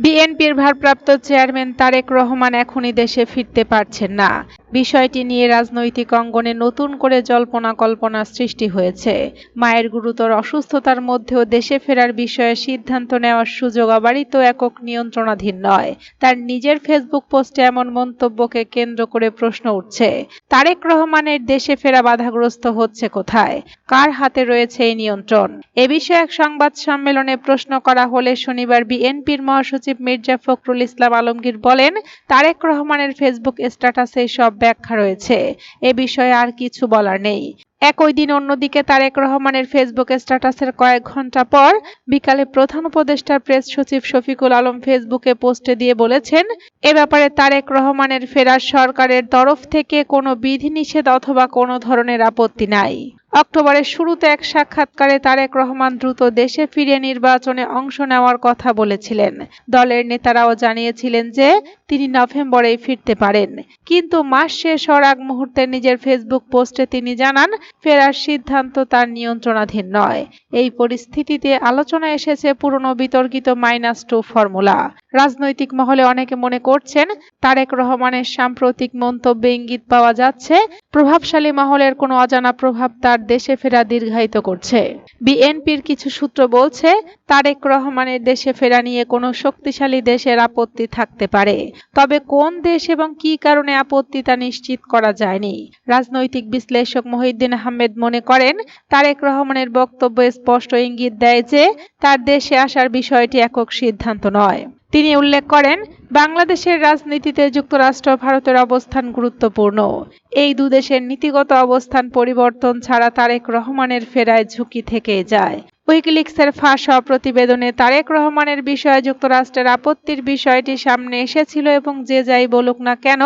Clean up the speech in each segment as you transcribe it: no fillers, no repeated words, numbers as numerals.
বিএনপির ভারপ্রাপ্ত চেয়ারম্যান তারেক রহমান এখনই দেশে ফিরতে পারছেন না। বিষয়টি নিয়ে রাজনৈতিক অঙ্গনে নতুন করে জল্পনা-কল্পনার সৃষ্টি হয়েছে। মায়ের গুরুতর অসুস্থতার মধ্যেও দেশে ফেরার বিষয়ে সিদ্ধান্ত নেওয়ার সুযোগ আবারই তো একক নিয়ন্ত্রণাধীন নয়। তার নিজের ফেসবুক পোস্টে এমন মন্তব্যকে কেন্দ্র করে প্রশ্ন উঠছে, তারেক রহমানের দেশে ফেরা বাধাগ্রস্ত হচ্ছে কোথায়? কার হাতে রয়েছে এই নিয়ন্ত্রণ? এ বিষয়ে এক সংবাদ সম্মেলনে প্রশ্ন করা হলে শনিবার বিএনপির মহাসচিব মির্জা ফখরুল ইসলাম আলমগীর বলেন, তারেক রহমানের ফেসবুক স্ট্যাটাসে সব ব্যাখ্যা রয়েছে, এ বিষয়ে আর কিছু বলার নেই। একই দিন অন্যদিকে তারেক রহমানের ফেসবুক স্ট্যাটাসের কয়েক ঘণ্টা পর বিকালে প্রধান উপদেষ্টার প্রেস সচিব শফিকুল আলম ফেসবুকে পোস্টে দিয়ে বলেছেন, এ ব্যাপারে তারেক রহমানের ফেরার সরকারের তরফ থেকে কোনো বিধিনিষেধ অথবা কোনো ধরনের আপত্তি নাই। অক্টোবরের শুরুতে এক সাক্ষাৎকারে তারেক রহমান দ্রুত দেশে ফিরে নির্বাচনে অংশ নেওয়ার কথা বলেছিলেন। দলের নেতারাও জানিয়েছিলেন যে তিনি নভেম্বরেই ফিরতে পারেন। কিন্তু মাস শেষ হওয়ার আগ মুহূর্তে নিজের ফেসবুক পোস্টে তিনি জানান, ফেরার সিদ্ধান্ত তার নিয়ন্ত্রণাধীন নয়। এই পরিস্থিতিতে আলোচনায় এসেছে পুরনো বিতর্কিত -2 ফর্মুলা। রাজনৈতিক মহলে অনেকে মনে করছেন, তারেক রহমানের সাম্প্রতিক মন্তব্যে ইঙ্গিত পাওয়া যাচ্ছে প্রভাবশালী মহলের কোনো অজানা প্রভাব তার দেশে ফেরা দীর্ঘায়িত করছে। বিএনপির কিছু সূত্র বলছে, তারেক রহমানের দেশে ফেরা নিয়ে কোনো শক্তিশালী দেশের আপত্তি থাকতে পারে, তবে কোন দেশ এবং কী কারণে আপত্তি তা নিশ্চিত করা যায়নি। রাজনৈতিক বিশ্লেষক মহিউদ্দিন আহমেদ মনে করেন, তারেক রহমানের বক্তব্য স্পষ্ট ইঙ্গিত দেয় যে তার দেশে আসার বিষয়টি একক সিদ্ধান্ত নয়। তিনি উল্লেখ করেন, বাংলাদেশের রাজনীতিতে যুক্তরাষ্ট্র ভারতের অবস্থান গুরুত্বপূর্ণ। এই দুদেশের নীতিগত অবস্থান পরিবর্তন ছাড়া তারেক রহমানের ফেরায় ঝুঁকি থেকেই যায়। উইকিলিক্সের ফাঁস হওয়া প্রতিবেদনে তারেক রহমানের বিষয়ে যুক্তরাষ্ট্রের আপত্তির বিষয়টি সামনে এসেছিল এবং যে যাই বলুক না কেন,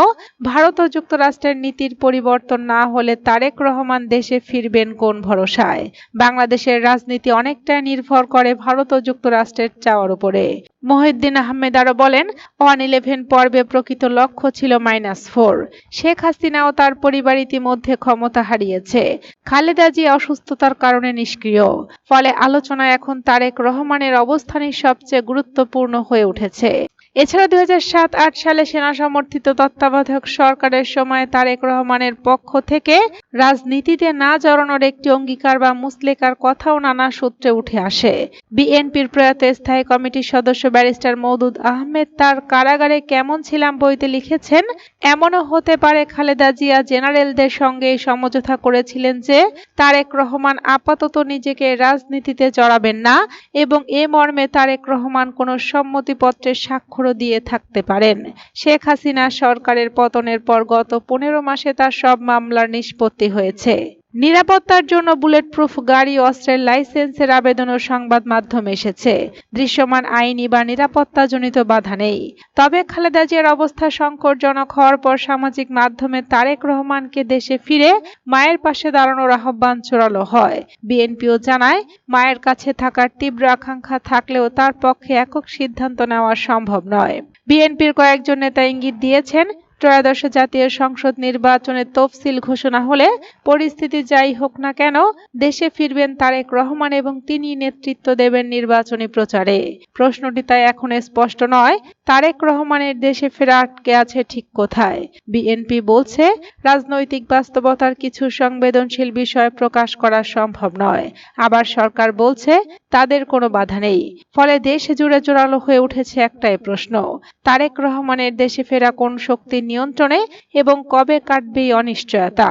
ভারত ও যুক্তরাষ্ট্রের নীতির পরিবর্তন না হলে তারেক রহমান দেশে ফিরবেন কোন ভরসায়? বাংলাদেশের রাজনীতি অনেকটাই নির্ভর করে ভারত ও যুক্তরাষ্ট্রের চাওয়ার উপরে। মহিউদ্দিন আহমেদ আরো বলেন, 111 পর্বে প্রকৃত লক্ষ্য ছিল -4। শেখ হাসিনা ও তার পরিবার ইতিমধ্যে ক্ষমতা হারিয়েছে। খালেদা জিয়া অসুস্থতার কারণে নিষ্ক্রিয়। ফলে আলোচনায় এখন তারেক রহমানের অবস্থানই সবচেয়ে গুরুত্বপূর্ণ হয়ে উঠেছে। এছাড়া 2007-8 সালে সেনা সমর্থিত তত্ত্বাবধায়ক সরকারের সময় তারেক রহমানের পক্ষ থেকে রাজনীতিতে না জড়ানোর একটি অঙ্গীকার বা মুচলেকার কথাও নানা সূত্রে উঠে আসে। বিএনপির প্রয়াত স্থায়ী কমিটির সদস্য ব্যারিস্টার মওদুদ আহমেদ তার কারাগারে কেমন ছিলাম বইতে লিখেছেন, এমনও হতে পারে খালেদা জিয়া জেনারেলদের সঙ্গে সমঝোতা করেছিলেন যে তারেক রহমান আপাতত নিজেকে রাজনীতিতে জড়াবেন না এবং এ মর্মে তারেক রহমান কোনো সম্মতিপত্রের স্বাক্ষরও দিয়ে থাকতে পারেন। শেখ হাসিনা সরকারের পতনের পর গত 15 মাসে তার সব মামলার নিষ্পত্তি হয়েছে। নিরাপত্তার জন্য বুলেটপ্রুফ গাড়ি ও অস্ত্রের লাইসেন্সের আবেদনও সংবাদ মাধ্যমে এসেছে। দৃশ্যমান আইনি বা নিরাপত্তাজনিত বাধা নেই। তবে খালেদা জিয়ার অবস্থা সংকটজনক হওয়ার পর সামাজিক মাধ্যমে তারেক রহমানকে দেশে ফিরে মায়ের পাশে দাঁড়ানোর আহ্বান জোরালো হয়। বিএনপিও জানায়, মায়ের কাছে থাকার তীব্র আকাঙ্ক্ষা থাকলেও তার পক্ষে একক সিদ্ধান্ত নেওয়া সম্ভব নয়। বিএনপির কয়েকজন নেতা ইঙ্গিত দিয়েছেন, ত্রয়োদশ জাতীয় সংসদ নির্বাচনের তফসিল ঘোষণা হলে পরিস্থিতি যাই হোক না কেন দেশে ফিরবেন তারেক রহমান এবং তিনি নেতৃত্ব দেবেন নির্বাচনী প্রচারে। প্রশ্নটি তাই এখন স্পষ্ট নয়, তারেক রহমানের দেশে ফেরা আটকে আছে ঠিক কোথায়? বিএনপি বলছে, রাজনৈতিক বাস্তবতার কিছু সংবেদনশীল বিষয় প্রকাশ করা সম্ভব নয়। আবার সরকার বলছে, তাদের কোনো বাধা নেই। ফলে দেশ জুড়ে জোরালো হয়ে উঠেছে একটাই প্রশ্ন, তারেক রহমানের দেশে ফেরা কোন শক্তির নিয়ন্ত্রণে এবং কবে কাটবে এই অনিশ্চয়তা?